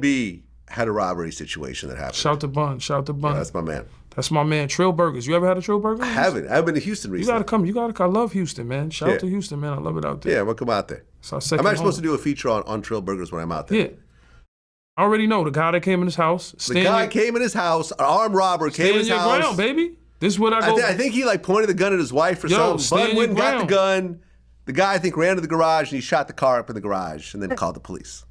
B had a robbery situation that happened. Shout to Bun. Yeah, that's my man. That's my man. Trill Burgers. You ever had a Trill Burger? I haven't. I've been to Houston recently. You gotta come. I love Houston, man. Shout out to Houston, man. I love it out there. Yeah, I'm gonna come out there. I'm actually supposed to do a feature on Trill Burgers when I'm out there. Yeah. I already know the guy that came in his house. The guy came in his house, an armed robber came in his house. Ground, baby. This is what I go. I think he like pointed the gun at his wife or something. Bun went and got the gun. The guy, I think, ran to the garage and he shot the car up in the garage and then called the police.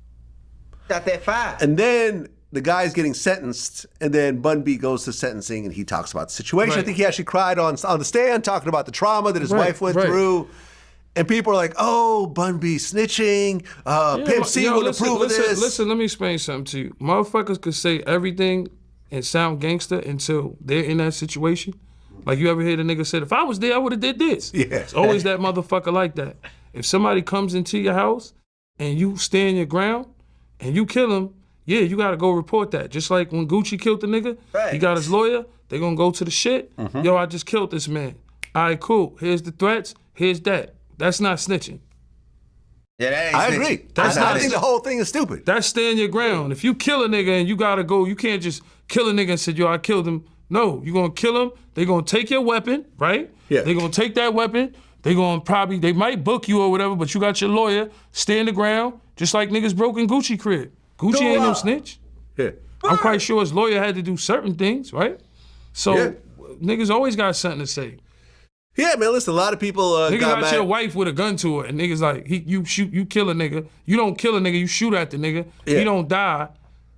Got that fire. And then the guy's getting sentenced, and then Bun B goes to sentencing and he talks about the situation. Right. I think he actually cried on the stand, talking about the trauma that his wife went through. And people are like, oh, Bun B snitching, Pimp C would approve of this. Listen, let me explain something to you. Motherfuckers could say everything and sound gangster until they're in that situation. Like, you ever hear the nigga said, if I was there, I would have did this. Yeah. It's always that motherfucker like that. If somebody comes into your house and you stand your ground and you kill him, yeah, you gotta go report that. Just like when Gucci killed the nigga, he got his lawyer, they gonna go to the shit. Yo, I just killed this man. All right, cool. Here's the threats, here's that. That's not snitching. Yeah, that ain't I snitching. agree. I think the whole thing is stupid. That's stand your ground. If you kill a nigga and you gotta go, you can't just kill a nigga and say, yo, I killed him. No, you gonna kill him, they gonna take your weapon, right? Yeah. They gonna take that weapon, they might book you or whatever, but you got your lawyer, stand the ground, just like niggas broke in Gucci crib. Gucci ain't no snitch. Yeah. I'm quite sure his lawyer had to do certain things, right? So niggas always got something to say. Yeah, man, listen, a lot of people niggas got mad. Your wife with a gun to her, and niggas like, you kill a nigga. You don't kill a nigga, you shoot at the nigga. Yeah. He don't die,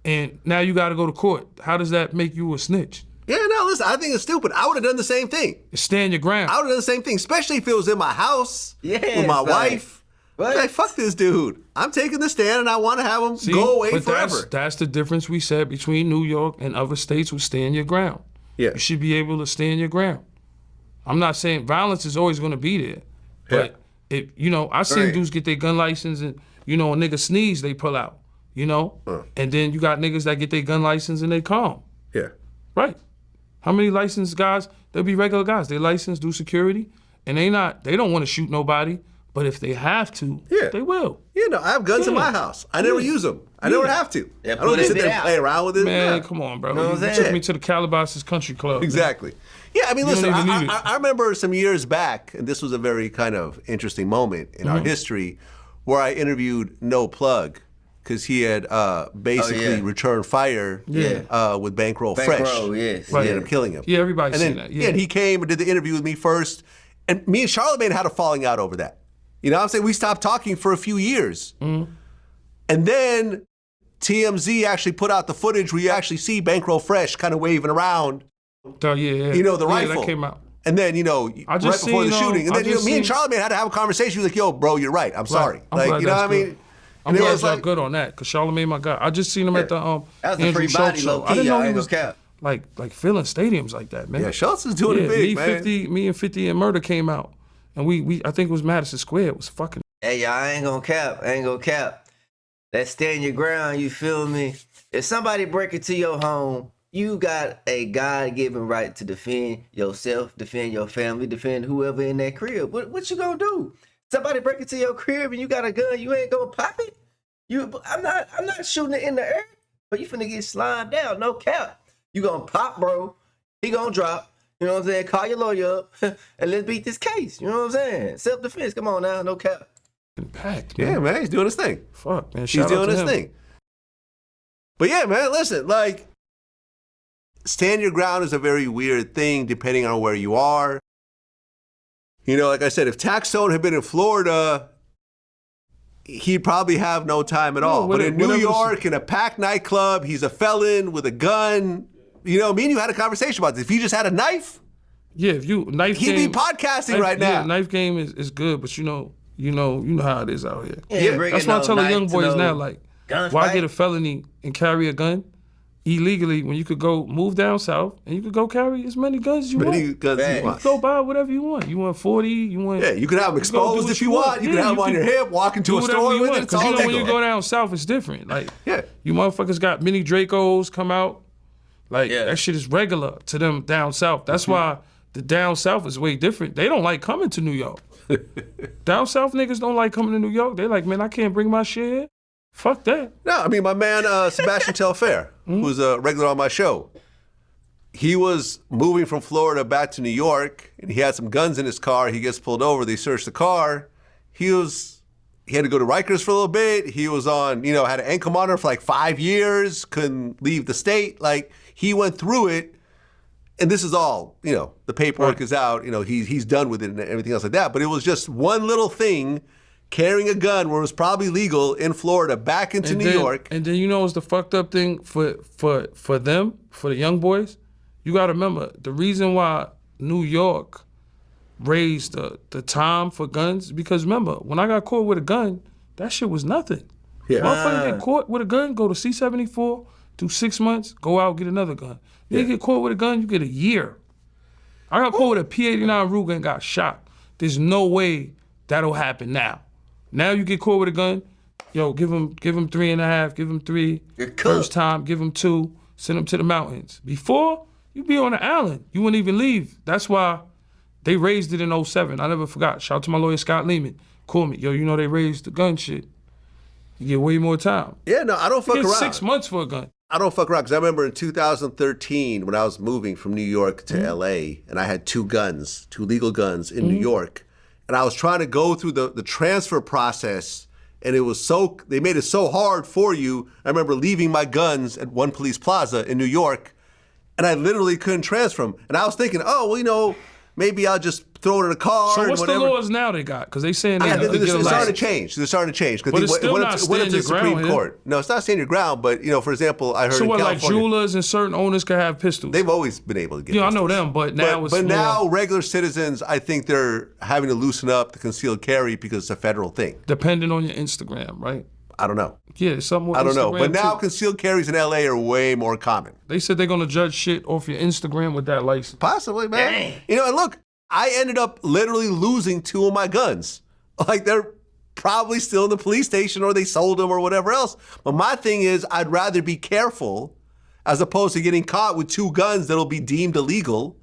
and now you gotta go to court. How does that make you a snitch? Yeah, no, listen, I think it's stupid. I would have done the same thing. Stand your ground. I would have done the same thing, especially if it was in my house with my wife. Right. Like, fuck this dude. I'm taking the stand and I want to have him go away forever. That's the difference we said between New York and other states with stand your ground. Yeah. You should be able to stand your ground. I'm not saying violence is always going to be there. But, I seen dudes get their gun license and, a nigga sneeze, they pull out, And then you got niggas that get their gun license and they calm. Yeah. Right. How many licensed guys? They'll be regular guys. They license, do security, and they don't want to shoot nobody. But if they have to, they will. I have guns in my house. I never use them. I never have to. Yeah, I don't just sit there and play around with it. Man, come on, bro. You took me to the Calabasas Country Club. Exactly. Man. Yeah, I mean, listen, I remember some years back, and this was a very kind of interesting moment in our history, where I interviewed No Plug, because he had basically returned fire with Bankroll Fresh. Bankroll, yes. He ended up killing him. Yeah, everybody's seen that. Yeah, and he came and did the interview with me first, and me and Charlamagne had a falling out over that. You know what I'm saying? We stopped talking for a few years. And then TMZ actually put out the footage where you actually see Bankroll Fresh kind of waving around. The rifle. That came out. And then, right before the shooting. And then, me and Charlamagne had to have a conversation. He was like, yo, bro, you're right. I'm sorry. I'm glad you know what I mean? I'm glad y'all good on that, because Charlamagne my guy. I just seen him at the that was Andrew a free body show. low key. I didn't know he was cap. like filling stadiums like that, man. Yeah, Schultz is doing it big, man. Me and 50 and Murder came out. And we I think it was Madison Square. It was fucking. Hey, y'all, I ain't gonna cap. That stand your ground, you feel me? If somebody break into your home, you got a God-given right to defend yourself, defend your family, defend whoever in that crib. What you gonna do? Somebody break into your crib and you got a gun, you ain't gonna pop it? I'm not shooting it in the air, but you finna get slimed out, no cap. You gonna pop, bro. He gonna drop. You know what I'm saying? Call your lawyer up and let's beat this case. You know what I'm saying? Self-defense. Come on now, no cap. Packed, man. Yeah, man, he's doing his thing. Fuck, man. He's doing his thing. But yeah, man, listen, like, stand your ground is a very weird thing depending on where you are. Like I said, if Taxstone had been in Florida, he'd probably have no time at all. But in New York, in a packed nightclub, he's a felon with a gun. Me and you had a conversation about this. If he just had a knife, he'd be podcasting right now. Yeah, knife game is good, but you know how it is out here. Yeah, that's why I tell the young boys now, like, why get a felony and carry a gun illegally when you could go move down south and you could go carry as many guns as you want. You go buy whatever you want. You want 40, you want... Yeah, you can have them exposed if you want. You can have them on your hip, walk into a store with it. Because when you go down south, it's different. Like, you motherfuckers got mini Dracos come out. Like, that shit is regular to them down south. That's why the down south is way different. They don't like coming to New York. Down south niggas don't like coming to New York. They like, man, I can't bring my shit here. Fuck that. No, I mean, my man Sebastian Telfair, who's a regular on my show, he was moving from Florida back to New York, and he had some guns in his car. He gets pulled over. They search the car. He had to go to Rikers for a little bit. He was on, had an ankle monitor for like 5 years, couldn't leave the state. Like, he went through it, and this is all, the paperwork is out. He's done with it and everything else like that. But it was just one little thing, carrying a gun where it was probably legal in Florida back into New York. And then what's the fucked up thing for them, for the young boys? You got to remember, the reason why New York raised the time for guns, because remember, when I got caught with a gun, that shit was nothing. Yeah. Motherfucker get caught with a gun, go to C-74, do 6 months, go out, get another gun. You get caught with a gun, you get a year. I got caught with a P-89 Ruger and got shot. There's no way that'll happen now. Now you get caught with a gun, give him 3.5, give him 3. First time, give him 2, send him to the mountains. Before, you be on the island. You wouldn't even leave. That's why they raised it in 07. I never forgot. Shout out to my lawyer, Scott Lehman. Call me. They raised the gun shit. You get way more time. Yeah, no, I don't fuck you get around. 6 months for a gun. I don't fuck around, because I remember in 2013 when I was moving from New York to LA, and I had 2 legal guns in New York, and I was trying to go through the transfer process, and they made it so hard for you. I remember leaving my guns at One Police Plaza in New York, and I literally couldn't transfer them. And I was thinking, maybe I'll just throw it in a car. So what's whatever. the laws now they got? Because they saying they They're get a starting to license. change. They're starting to change. But it's still not stand your ground, Court. No, it's not stand your ground. But for example, I heard So in what, like California, jewelers and certain owners can have pistols? they've always been able to get. I pistols. know them, but now it's but more, now regular citizens, I think they're having to loosen up the concealed carry because it's a federal thing. depending on your Instagram, right? I don't know. Yeah, it's something with I don't know. Instagram, But now too. concealed carries in LA are way more common. They said they're gonna judge shit off your Instagram with that license. Possibly, man. And look, I ended up literally losing 2 of my guns. Like, they're probably still in the police station, or they sold them or whatever else. But my thing is, I'd rather be careful as opposed to getting caught with 2 guns that'll be deemed illegal,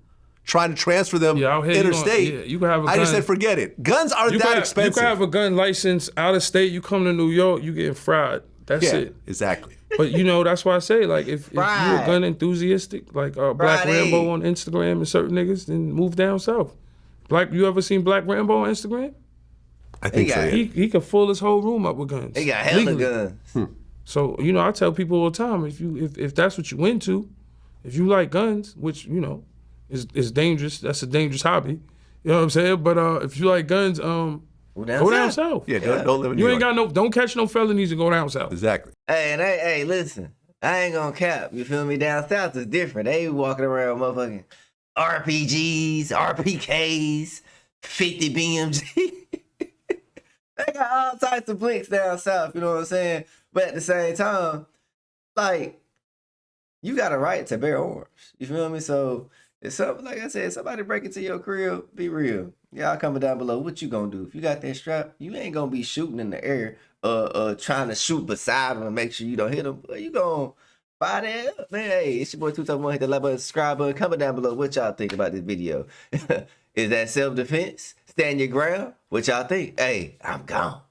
trying to transfer them out here, interstate. you can have a gun. I just said, forget it. Guns aren't that expensive. You can have a gun license out of state. You come to New York, you getting fried. That's it. Exactly. But that's why I say, like, if you're a gun enthusiastic, like Black Rambo on Instagram and certain niggas, then move down south. You ever seen Black Rambo on Instagram? I think so. Yeah. He could fill his whole room up with guns. They got hella guns. So I tell people all the time, if that's what you into, if you like guns, which is dangerous, that's a dangerous hobby. You know what I'm saying? But if you like guns, go down south. Yeah, don't live in New York. Don't catch no felonies and go down south. Exactly. Hey, listen. I ain't gonna cap. You feel me? Down south is different. They walking around motherfucking RPGs, RPKs, 50 BMG. They got all types of blinks down south, you know what I'm saying? But at the same time, like, you got a right to bear arms. You feel me? So if something, like I said, somebody break into your crib, be real. Y'all coming down below, what you gonna do? If you got that strap, you ain't gonna be shooting in the air, trying to shoot beside them and make sure you don't hit them. You gonna fire that up, man. Hey, it's your boy 271. Hit the like button, subscribe button, comment down below what y'all think about this video. Is that self-defense? Stand your ground? What y'all think? Hey, I'm gone.